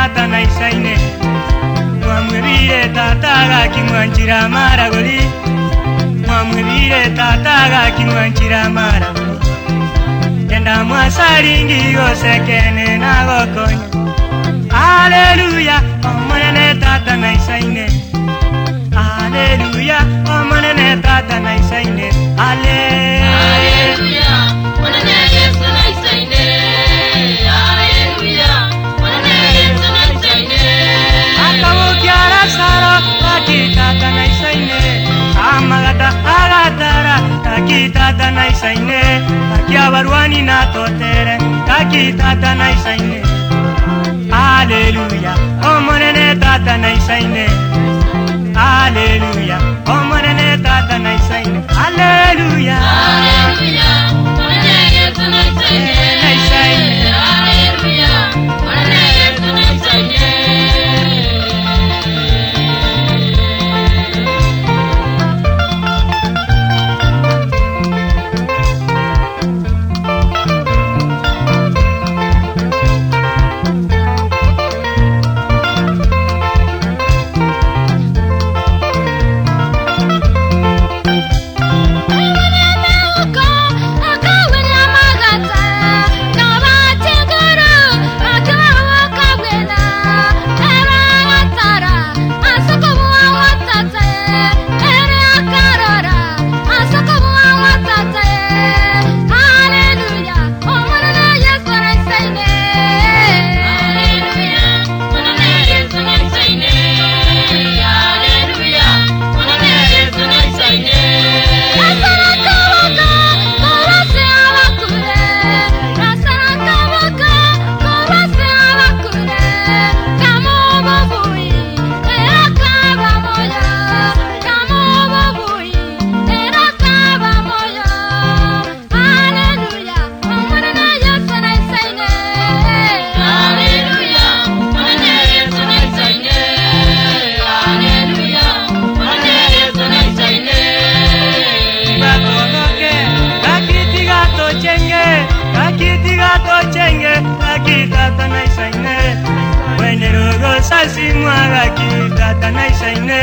tata na isaine mwamwebire tata gakimwanjira maragori mwamwebire tata gakimwanjira maragori kenda mwasaringi gosekene na gokonya Hallelujah omonene tata na isaine Hallelujah omonene tata na isaine Hallelujah omonene Yesu na isaine Hallelujah omonene Yesu na isaine akamukiara saro akitata na isaine amagata agatara akitata na isaine akiabarwani na totere akitata na isaine Hallelujah omonene tata na isaine Hallelujah omonene tata na isaine Hallelujah Hallelujah omonene Yesu na isaine Hallelujah omonene Yesu na isaine Simwaga kitata na isaine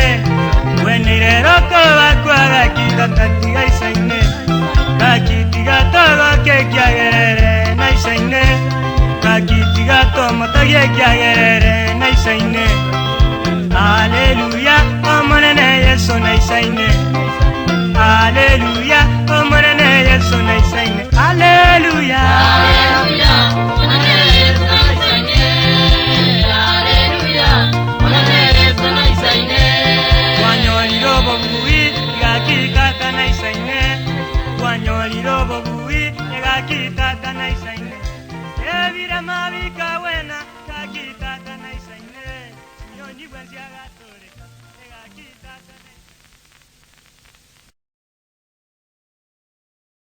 wenire roko bakwaga kitata tiga isaine kakitiga togo kekiagerere na isaine kakitiga tomotagie kiagerere na isaine Hallelujah omonene Yesu na isaine Hallelujah omonene Yesu na isaine Hallelujah Hallelujah omonene Yesu na isaine Wanyoliro bobui egakitata na isaine ebira mabika wena kakitata na isaine nyoni bwanzi agatoreka egakitata na